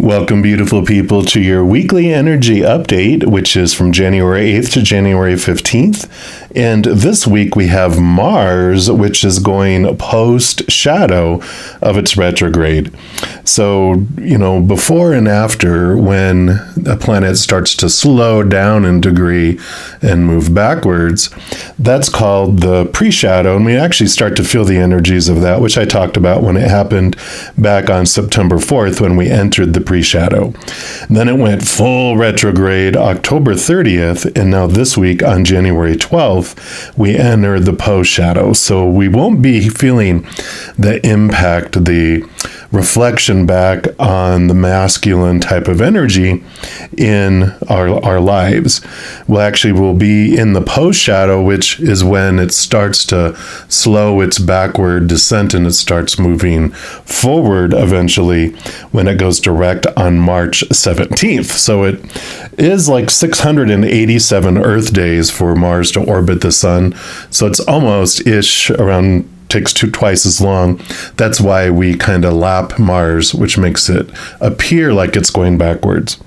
Welcome, beautiful people, to your weekly energy update, which is from January 8th to January 15th. And this week we have Mars, which is going post-shadow of its retrograde. So, before and after, when a planet starts to slow down in degree and move backwards, that's called the pre-shadow. And we actually start to feel the energies of that, which I talked about when it happened back on September 4th when we entered the pre-shadow. Then it went full retrograde October 30th, and now this week on January 12th, we enter the post-shadow. So we won't be feeling the impact, the reflection back on the masculine type of energy in our lives. We'll be in the post-shadow, which is when it starts to slow its backward descent and it starts moving forward eventually when it goes direct on March 17th. So it is like 687 Earth days for Mars to orbit the sun. So it's almost-ish around takes twice as long. That's why we kind of lap Mars, which makes it appear like it's going backwards.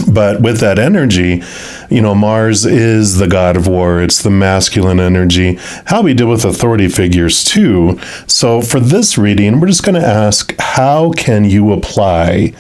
But with that energy, Mars is the god of war. It's the masculine energy. How we deal with authority figures too. So for this reading, we're just going to ask, how can you apply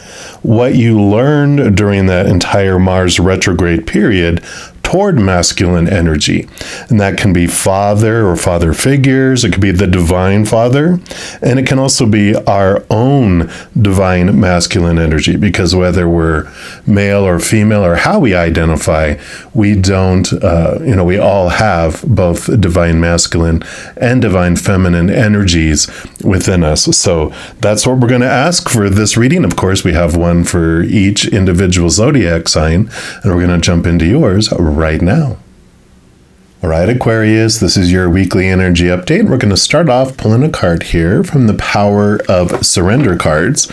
what you learned during that entire Mars retrograde period toward masculine energy? And that can be father or father figures. It could be the divine father. And it can also be our own divine masculine energy, because whether we're male or female or how we identify, we don't, we all have both divine masculine and divine feminine energies within us. So that's what we're going to ask for this reading. Of course, we have one for each individual zodiac sign, and we're going to jump into yours right now. All right, Aquarius, this is your weekly energy update. We're going to start off pulling a card here from the Power of Surrender cards.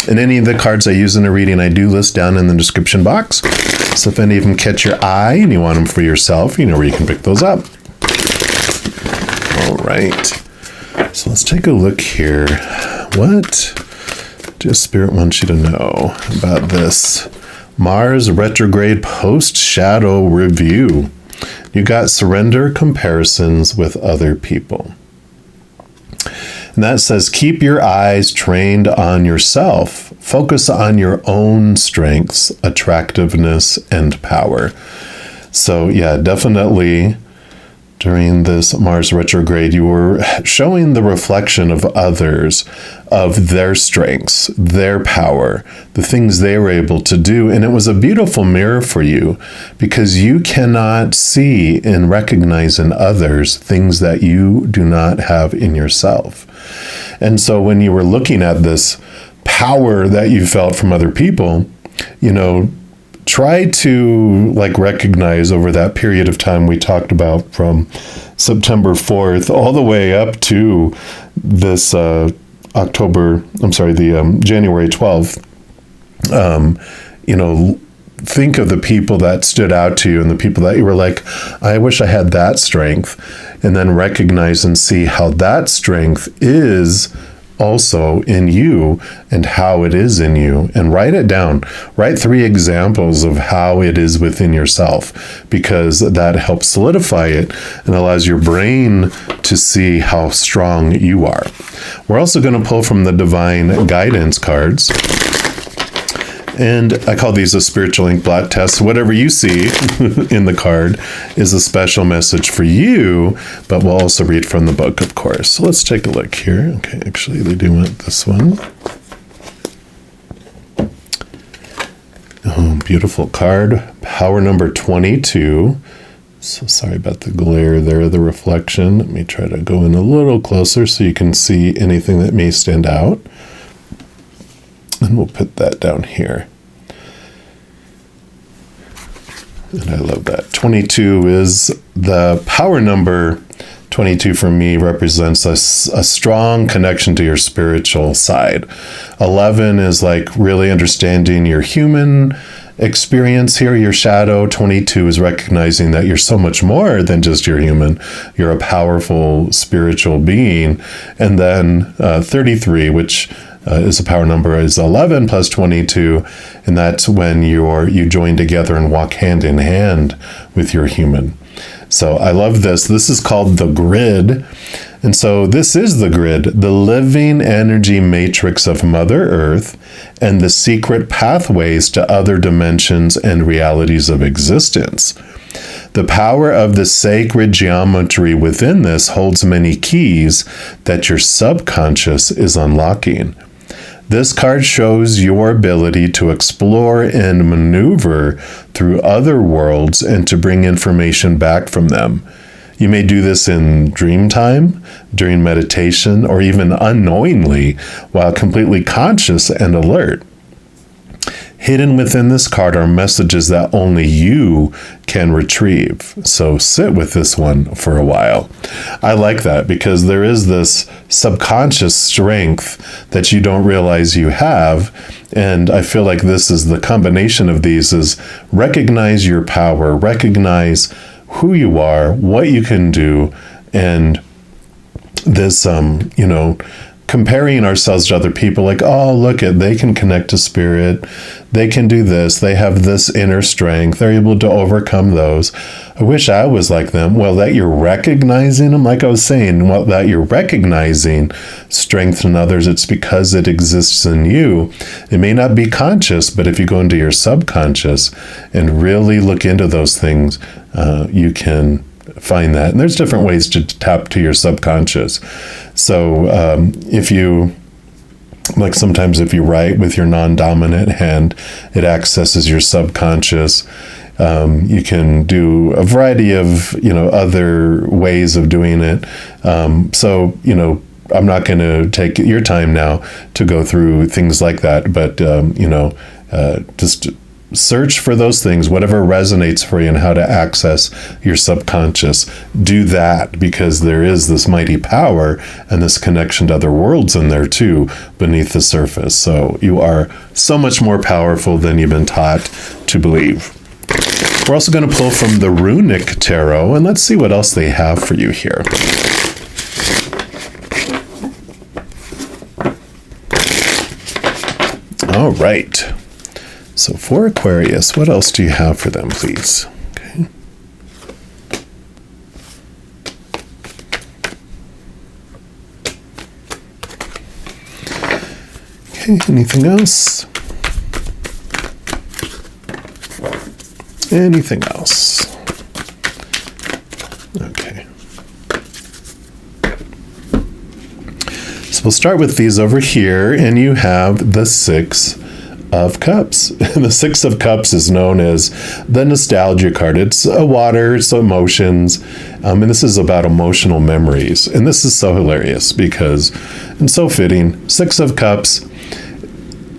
And any of the cards I use in a reading, I do list down in the description box. So if any of them catch your eye and you want them for yourself, you know where you can pick those up. All right. So let's take a look here. What does Spirit want you to know about this Mars retrograde post-shadow review? You got surrender comparisons with other people. And that says, keep your eyes trained on yourself. Focus on your own strengths, attractiveness, and power. So yeah, definitely during this Mars retrograde, you were showing the reflection of others, of their strengths, their power, the things they were able to do. And it was a beautiful mirror for you, because you cannot see and recognize in others things that you do not have in yourself. And so when you were looking at this power that you felt from other people, try to recognize over that period of time we talked about from September 4th all the way up to this January 12th. Think of the people that stood out to you and the people that you were like, I wish I had that strength. And then recognize and see how that strength is also in you and how it is in you, and write it down. Write 3 examples of how it is within yourself, because that helps solidify it and allows your brain to see how strong you are. We're also going to pull from the divine guidance cards. And I call these a spiritual ink blot test. Whatever you see in the card is a special message for you, but we'll also read from the book, of course. So let's take a look here. Okay, actually, they do want this one. Oh, beautiful card. Power number 22. So sorry about the glare there, the reflection. Let me try to go in a little closer so you can see anything that may stand out. And we'll put that down here. And I love that. 22 is the power number. 22 for me represents a strong connection to your spiritual side. 11 is really understanding your human experience here, your shadow. 22 is recognizing that you're so much more than just your human. You're a powerful spiritual being. And then 33, which is a power number is 11 plus 22, and that's when you join together and walk hand in hand with your human. So I love this. This is called the grid. And so this is the grid, the living energy matrix of Mother Earth and the secret pathways to other dimensions and realities of existence. The power of the sacred geometry within this holds many keys that your subconscious is unlocking. This card shows your ability to explore and maneuver through other worlds and to bring information back from them. You may do this in dream time, during meditation, or even unknowingly while completely conscious and alert. Hidden within this card are messages that only you can retrieve. So sit with this one for a while. I like that because there is this subconscious strength that you don't realize you have. And I feel like this is the combination of these is recognize your power, recognize who you are, what you can do, and this, comparing ourselves to other people, like, oh, look at, they can connect to spirit, they can do this, they have this inner strength, they're able to overcome those. I wish I was like them. Well, that you're recognizing them, like I was saying, well, that you're recognizing strength in others, it's because it exists in you. It may not be conscious, but if you go into your subconscious and really look into those things, you can find that. And there's different ways to tap to your subconscious. So if you, like sometimes if you write with your non-dominant hand, it accesses your subconscious. You can do a variety of, other ways of doing it. So, I'm not going to take your time now to go through things like that, but, just search for those things, whatever resonates for you and how to access your subconscious. Do that because there is this mighty power and this connection to other worlds in there too, beneath the surface. So you are so much more powerful than you've been taught to believe. We're also going to pull from the Runic Tarot, and let's see what else they have for you here. All right. So for Aquarius, what else do you have for them, please? Okay. Okay, anything else? Anything else? Okay. So we'll start with these over here, and you have the Six of Cups. The Six of Cups is known as the nostalgia card. It's a water, it's emotions, and this is about emotional memories. And this is so hilarious because, and so fitting, Six of Cups,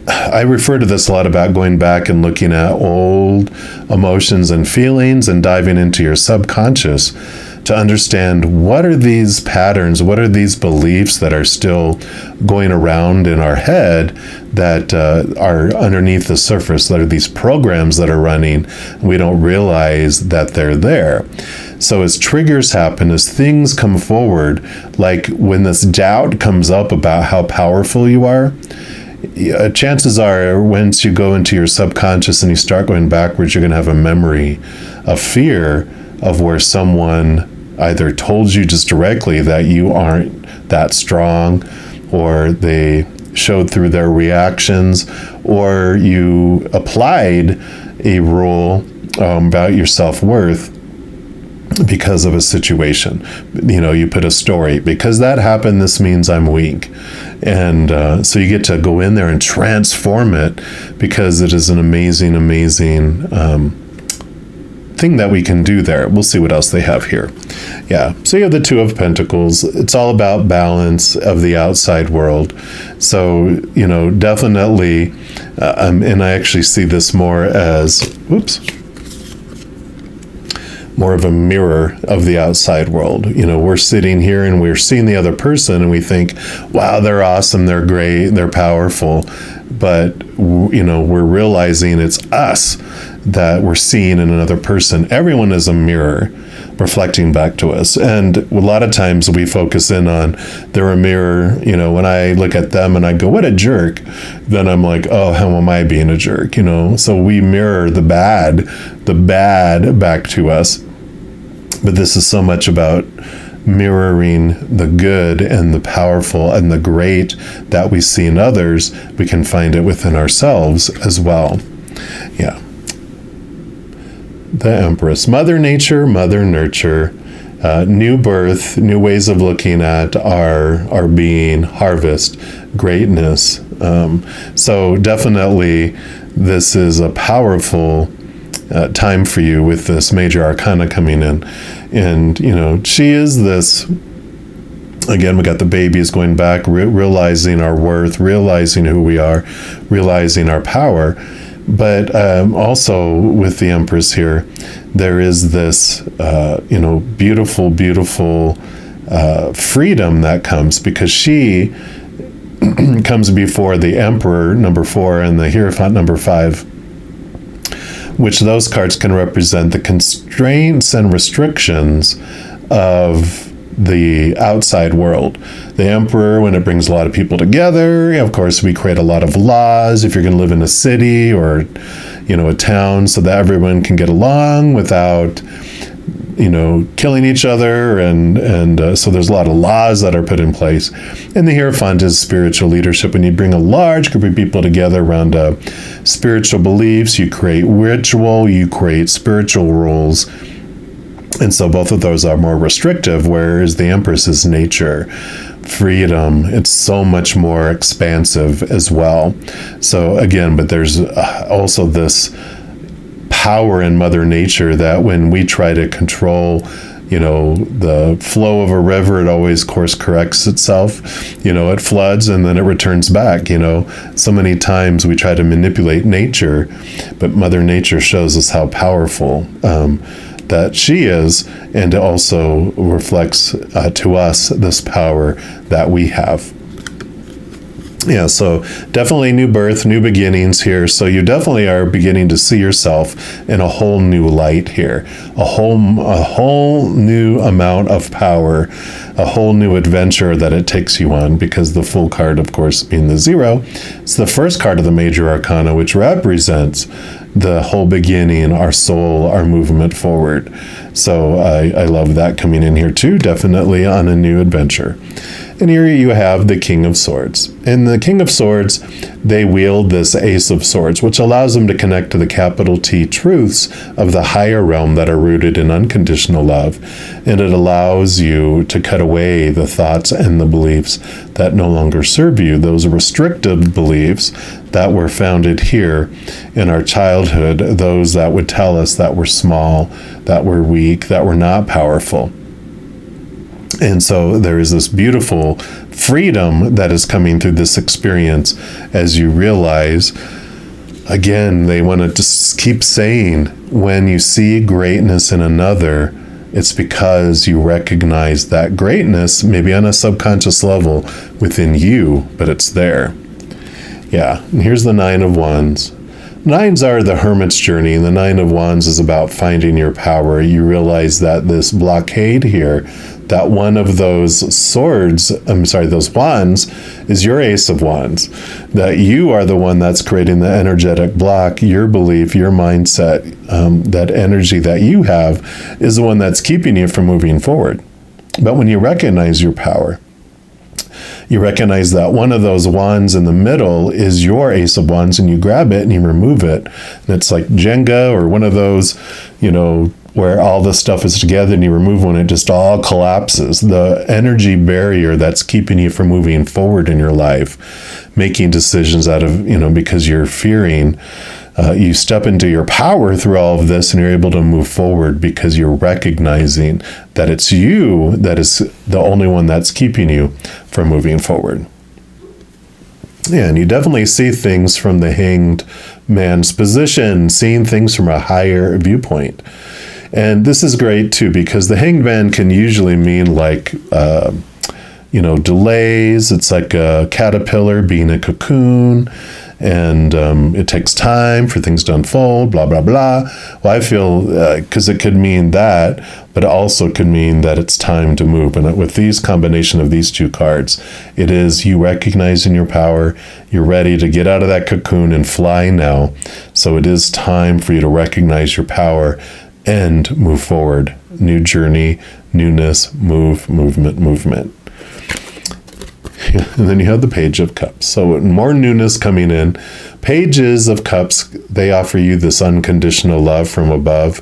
I refer to this a lot about going back and looking at old emotions and feelings and diving into your subconscious to understand what are these patterns, what are these beliefs that are still going around in our head that are underneath the surface, that are these programs that are running. We don't realize that they're there. So as triggers happen, as things come forward, like when this doubt comes up about how powerful you are, chances are once you go into your subconscious and you start going backwards, you're going to have a memory of fear of where someone either told you just directly that you aren't that strong, or they showed through their reactions, or you applied a rule about your self-worth because of a situation. You put a story, because that happened, this means I'm weak. And so you get to go in there and transform it, because it is an amazing, amazing thing that we can do there. We'll see what else they have here. Yeah, so you have the Two of Pentacles. It's all about balance of the outside world. So, definitely, and I actually see this more as, more of a mirror of the outside world. We're sitting here and we're seeing the other person and we think, wow, they're awesome, they're great, they're powerful. But, we're realizing it's us that we're seeing in another person. Everyone is a mirror reflecting back to us. And a lot of times we focus in on they're a mirror. You know, when I look at them and I go, what a jerk, then I'm like, oh, how am I being a jerk? You know, so we mirror the bad back to us. But this is so much about mirroring the good and the powerful and the great that we see in others. We can find it within ourselves as well. Yeah. The Empress. Mother Nature, Mother Nurture, new birth, new ways of looking at our being, harvest, greatness. So definitely this is a powerful time for you with this major arcana coming in. And, you know, she is this, again, we got the babies going back, realizing our worth, realizing who we are, realizing our power. But also with the Empress here, there is this, beautiful, beautiful freedom that comes because she comes before the Emperor, number 4, and the Hierophant, number 5, which those cards can represent the constraints and restrictions of the outside world. The Emperor, when it brings a lot of people together, of course, we create a lot of laws if you're going to live in a city or, a town, so that everyone can get along without, killing each other. And so there's a lot of laws that are put in place. And the Hierophant is spiritual leadership. When you bring a large group of people together around spiritual beliefs, you create ritual, you create spiritual rules. And so both of those are more restrictive, whereas the Empress is nature, freedom. It's so much more expansive as well. So again, but there's also this power in Mother Nature that when we try to control, the flow of a river, it always course corrects itself. It floods and then it returns back. So many times we try to manipulate nature, but Mother Nature shows us how powerful that she is, and it also reflects to us this power that we have. Yeah, so definitely new birth, new beginnings here. So you definitely are beginning to see yourself in a whole new light here, a whole new amount of power, a whole new adventure that it takes you on, because the Fool card, of course, being the 0, it's the first card of the major arcana, which represents the whole beginning, our soul, our movement forward. So I love that coming in here too, definitely on a new adventure. And here you have the King of Swords. And the King of Swords, they wield this Ace of Swords, which allows them to connect to the capital T truths of the higher realm that are rooted in unconditional love. And it allows you to cut away the thoughts and the beliefs that no longer serve you, those restrictive beliefs that were founded here in our childhood, those that would tell us that we're small, that we're weak, that we're not powerful. And so there is this beautiful freedom that is coming through this experience as you realize, again, they want to just keep saying, when you see greatness in another, it's because you recognize that greatness, maybe on a subconscious level within you, but it's there. Yeah, and here's the 9 of Wands. 9s are the hermit's journey, and the 9 of Wands is about finding your power. You realize that this blockade here, that one of those those wands is your Ace of Wands, that you are the one that's creating the energetic block, your belief, your mindset, that energy that you have is the one that's keeping you from moving forward. But when you recognize your power, you recognize that one of those wands in the middle is your Ace of Wands, and you grab it and you remove it. And it's like Jenga, or one of those, where all the stuff is together and you remove one, it just all collapses. The energy barrier that's keeping you from moving forward in your life, making decisions out of, because you're fearing, you step into your power through all of this and you're able to move forward because you're recognizing that it's you that is the only one that's keeping you from moving forward. Yeah, and you definitely see things from the Hanged Man's position, seeing things from a higher viewpoint. And this is great too, because the Hanged Man can usually mean like, delays. It's like a caterpillar being a cocoon. and it takes time for things to unfold, blah, blah, blah. Well, I feel, because it could mean that, but it also could mean that it's time to move. And with these combination of these two cards, it is you recognizing your power, you're ready to get out of that cocoon and fly now. So it is time for you to recognize your power and move forward. New journey, newness, movement. And then you have the Page of Cups. So more newness coming in. Pages of Cups, they offer you this unconditional love from above,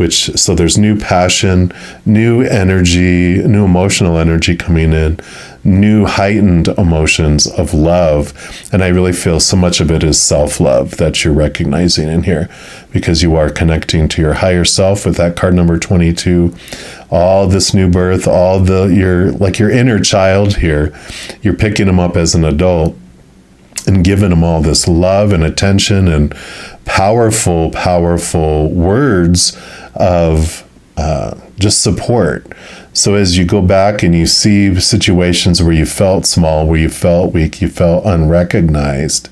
so there's new passion, new energy, new emotional energy coming in, new heightened emotions of love. And I really feel so much of it is self-love that you're recognizing in here, because you are connecting to your higher self with that card number 22. All this new birth, your inner child here, you're picking them up as an adult and giving them all this love and attention and powerful words of just support. So as you go back and you see situations where you felt small, where you felt weak, you felt unrecognized,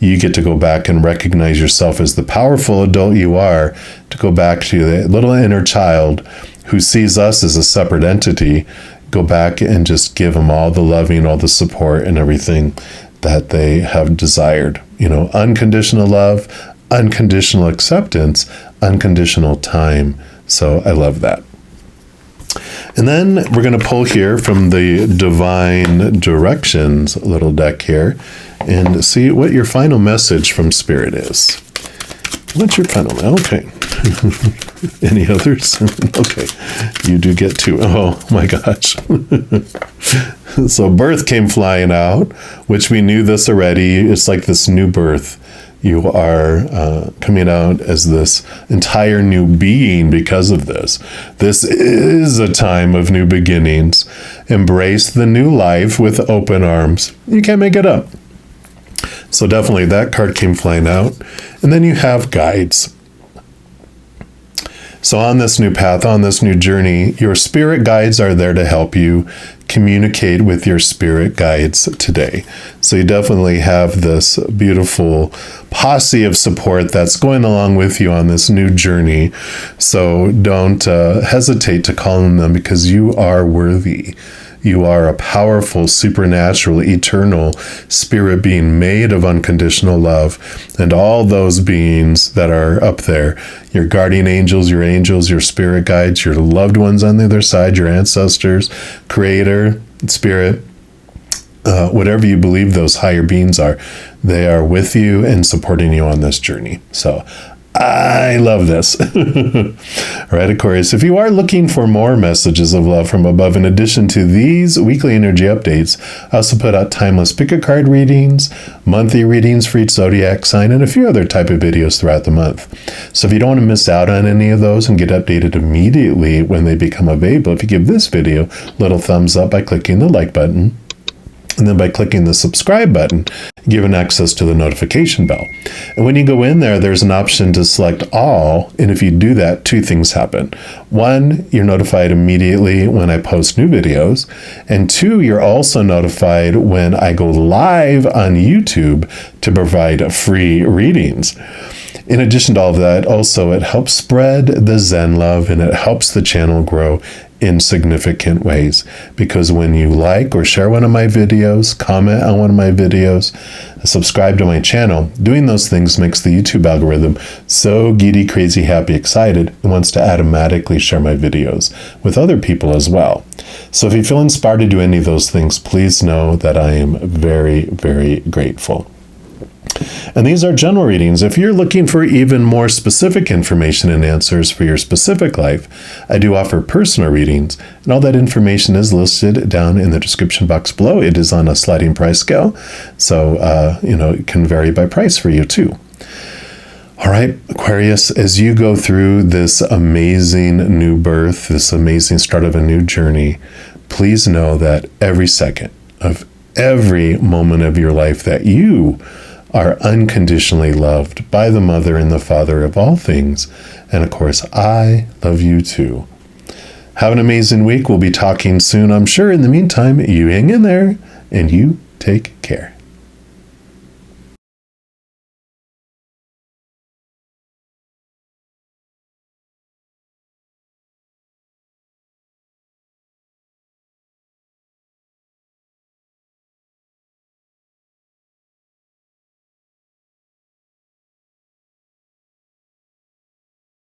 you get to go back and recognize yourself as the powerful adult you are, to go back to the little inner child who sees us as a separate entity. Go back and just give them all the loving, all the support and everything that they have desired. Unconditional love, unconditional acceptance, unconditional time. So I love that. And then we're going to pull here from the Divine Directions little deck here and see what your final message from Spirit is. What's your final? Okay. Any others? Okay. You do get two. Oh my gosh. So birth came flying out, which we knew this already. It's like this new birth. You are coming out as this entire new being because of this. This is a time of new beginnings. Embrace the new life with open arms. You can't make it up. So definitely that card came flying out. And then you have guides. So on this new path, on this new journey, your spirit guides are there to help you communicate with your spirit guides today. So you definitely have this beautiful posse of support that's going along with you on this new journey. So don't hesitate to call on them, because you are worthy. You are a powerful, supernatural, eternal spirit being made of unconditional love. And all those beings that are up there, your guardian angels, your spirit guides, your loved ones on the other side, your ancestors, creator, spirit, whatever you believe those higher beings are, they are with you and supporting you on this journey. So I love this. All right, Aquarius, if you are looking for more messages of love from above, in addition to these weekly energy updates, I also put out timeless pick-a-card readings, monthly readings for each zodiac sign, and a few other type of videos throughout the month. So if you don't want to miss out on any of those and get updated immediately when they become available, if you give this video a little thumbs up by clicking the like button, and then by clicking the subscribe button, given access to the notification bell. And when you go in there, there's an option to select all. And if you do that, two things happen. One, you're notified immediately when I post new videos. And two, you're also notified when I go live on YouTube to provide free readings. In addition to all of that, also it helps spread the Zen love, and it helps the channel grow in significant ways, because when you like or share one of my videos, comment on one of my videos, subscribe to my channel, doing those things makes the YouTube algorithm so giddy, crazy, happy, excited, and wants to automatically share my videos with other people as well. So if you feel inspired to do any of those things, please know that I am very, very grateful. And these are general readings. If you're looking for even more specific information and answers for your specific life, I do offer personal readings, and all that information is listed down in the description box below. It is on a sliding price scale, so it can vary by price for you too. All right, Aquarius, as you go through this amazing new birth, this amazing start of a new journey, please know that every second of every moment of your life that you are unconditionally loved by the Mother and the Father of all things. And of course, I love you too. Have an amazing week. We'll be talking soon, I'm sure. In the meantime, you hang in there and you take care.